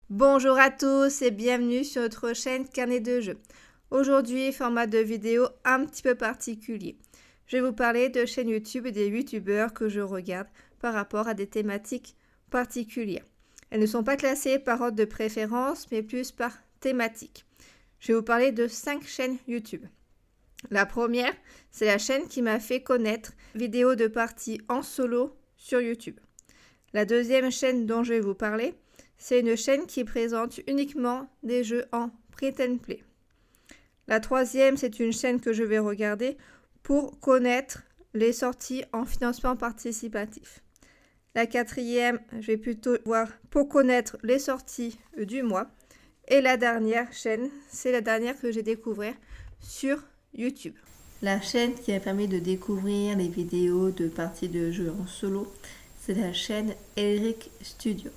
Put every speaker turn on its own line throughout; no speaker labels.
Bonjour à tous et bienvenue sur notre chaîne Carnet de jeux. Aujourd'hui, format de vidéo un petit peu particulier. Je vais vous parler de chaînes YouTube et des youtubeurs que je regarde par rapport à des thématiques particulières. Elles ne sont pas classées par ordre de préférence, mais plus par thématique. Je vais vous parler de 5 chaînes YouTube. La première, c'est la chaîne qui m'a fait connaître vidéos de parties en solo sur YouTube. La deuxième chaîne dont je vais vous parler, c'est une chaîne qui présente uniquement des jeux en print and play. La troisième, c'est une chaîne que je vais regarder pour connaître les sorties en financement participatif. La quatrième, je vais plutôt voir pour connaître les sorties du mois. Et la dernière chaîne, c'est la dernière que j'ai découvert sur YouTube. La chaîne qui a permis de découvrir les vidéos de parties de jeux en solo, c'est la chaîne Eric Studio.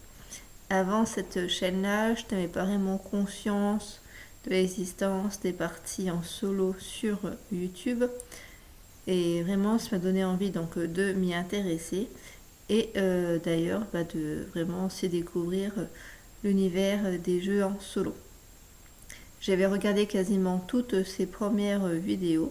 Avant cette chaîne-là, je n'avais pas vraiment conscience de l'existence des parties en solo sur YouTube. Et vraiment, ça m'a donné envie donc de m'y intéresser. Et d'ailleurs, de vraiment aussi découvrir l'univers des jeux en solo. J'avais regardé quasiment toutes ces premières vidéos.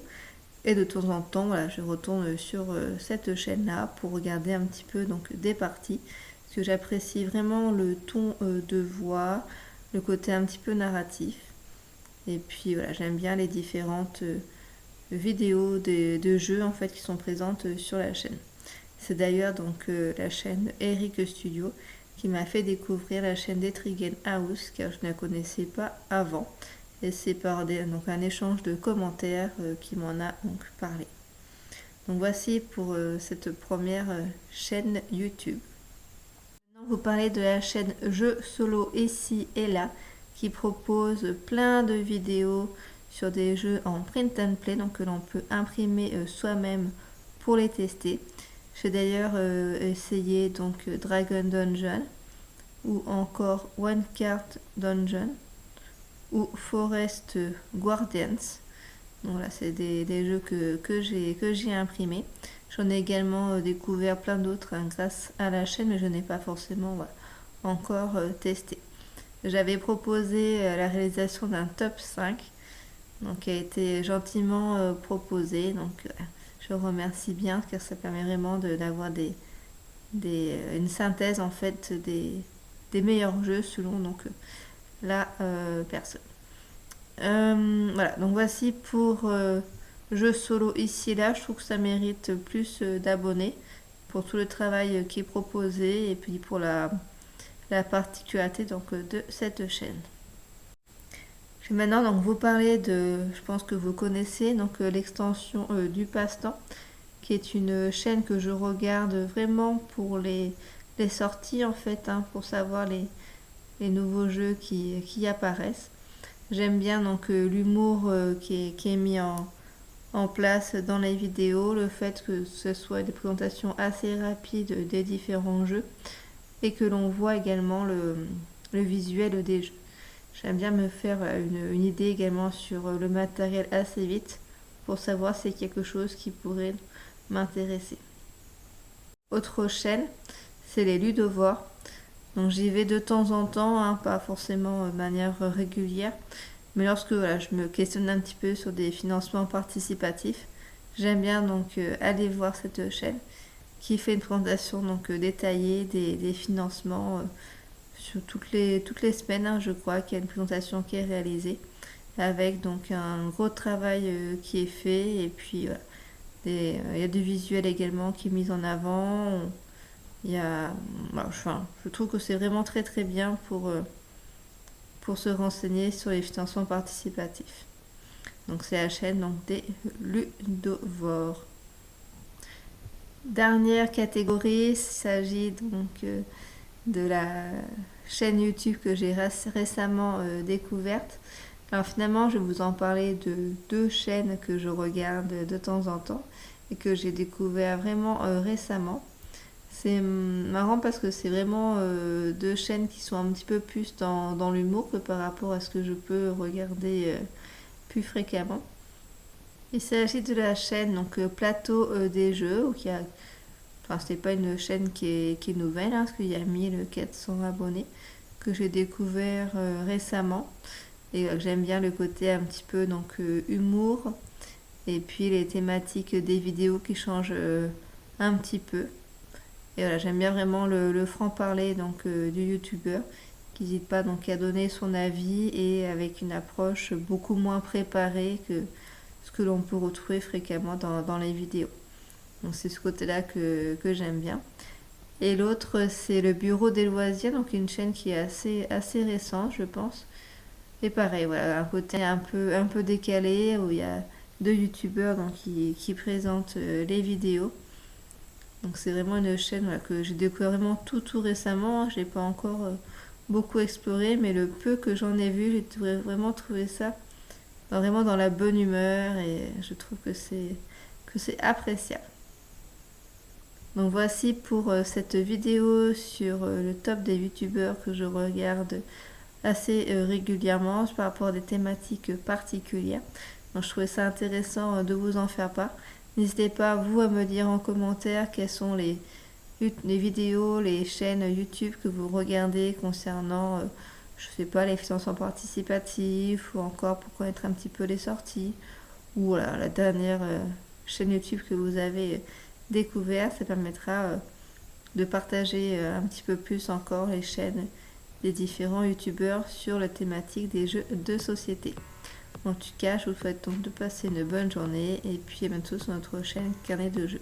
Et de temps en temps, voilà, je retourne sur cette chaîne-là pour regarder un petit peu donc, des parties. Parce que j'apprécie vraiment le ton de voix, le côté un petit peu narratif. Et puis voilà, j'aime bien les différentes vidéos de jeux en fait qui sont présentes sur la chaîne. C'est d'ailleurs donc la chaîne Eric Studio qui m'a fait découvrir la chaîne d'Etrigan House car je ne la connaissais pas avant. Et c'est par donc un échange de commentaires qui m'en a donc parlé. Donc voici pour cette première chaîne YouTube. Maintenant, vous parlez de la chaîne Jeux Solo ici et là qui propose plein de vidéos sur des jeux en print and play donc que l'on peut imprimer soi-même pour les tester. J'ai d'ailleurs essayé donc Dragon Dungeon ou encore One Card Dungeon ou Forest Guardians. Donc là, c'est des jeux que j'ai imprimés. J'en ai également découvert plein d'autres grâce à la chaîne, mais je n'ai pas forcément encore testé. J'avais proposé la réalisation d'un top 5, donc qui a été gentiment proposé. Donc je remercie bien car ça permet vraiment d'avoir une synthèse en fait des meilleurs jeux selon donc la personne. Voilà, donc voici pour jeux solo ici et là. Je trouve que ça mérite plus d'abonnés pour tout le travail qui est proposé et puis pour la particularité donc, de cette chaîne. Je vais maintenant donc, vous parler de, je pense que vous connaissez, donc l'extension du passe-temps, qui est une chaîne que je regarde vraiment pour les sorties en fait, pour savoir les nouveaux jeux qui apparaissent. J'aime bien donc l'humour qui est mis en place dans les vidéos, le fait que ce soit des présentations assez rapides des différents jeux et que l'on voit également le visuel des jeux. J'aime bien me faire une idée également sur le matériel assez vite pour savoir si c'est quelque chose qui pourrait m'intéresser. Autre chaîne, c'est les ludovores. Donc j'y vais de temps en temps, pas forcément de manière régulière, mais lorsque je me questionne un petit peu sur des financements participatifs, j'aime bien donc aller voir cette chaîne qui fait une présentation donc détaillée des financements sur toutes les semaines, je crois qu'il y a une présentation qui est réalisée avec donc un gros travail qui est fait et puis il y a du visuel également qui est mis en avant. Il y a, je trouve que c'est vraiment très très bien pour se renseigner sur les financements participatifs. Donc c'est la chaîne donc, des ludovores. Dernière catégorie, il s'agit donc de la chaîne YouTube que j'ai récemment découverte. Alors finalement, je vais vous en parler de deux chaînes que je regarde de temps en temps et que j'ai découvert vraiment récemment. C'est marrant parce que c'est vraiment deux chaînes qui sont un petit peu plus dans l'humour que par rapport à ce que je peux regarder plus fréquemment. Il s'agit de la chaîne donc Plateau des jeux, qui a, enfin c'est pas une chaîne qui est nouvelle, parce qu'il y a 1400 abonnés, que j'ai découvert récemment et que j'aime bien le côté un petit peu donc humour et puis les thématiques des vidéos qui changent un petit peu. Et voilà, j'aime bien vraiment le franc-parler donc du youtubeur qui n'hésite pas donc à donner son avis et avec une approche beaucoup moins préparée que ce que l'on peut retrouver fréquemment dans les vidéos. Donc c'est ce côté-là que j'aime bien. Et l'autre, c'est le Bureau des loisirs, donc une chaîne qui est assez récente, je pense. Et pareil, voilà, un côté un peu décalé, où il y a deux youtubeurs donc, qui présentent les vidéos. Donc c'est vraiment une chaîne voilà, que j'ai découvert vraiment tout récemment. Je n'ai pas encore beaucoup exploré, mais le peu que j'en ai vu, j'ai vraiment trouvé ça vraiment dans la bonne humeur et je trouve que c'est appréciable. Donc voici pour cette vidéo sur le top des youtubeurs que je regarde assez régulièrement par rapport à des thématiques particulières. Donc je trouvais ça intéressant de vous en faire part. N'hésitez pas vous à me dire en commentaire quelles sont les vidéos, les chaînes YouTube que vous regardez concernant, je sais pas, les financements participatifs ou encore pour connaître un petit peu les sorties ou voilà, la dernière chaîne YouTube que vous avez découverte. Ça permettra de partager un petit peu plus encore les chaînes des différents youtubeurs sur la thématique des jeux de société. En tout cas, je vous souhaite donc de passer une bonne journée et puis à bientôt sur notre chaîne Carnet de jeux.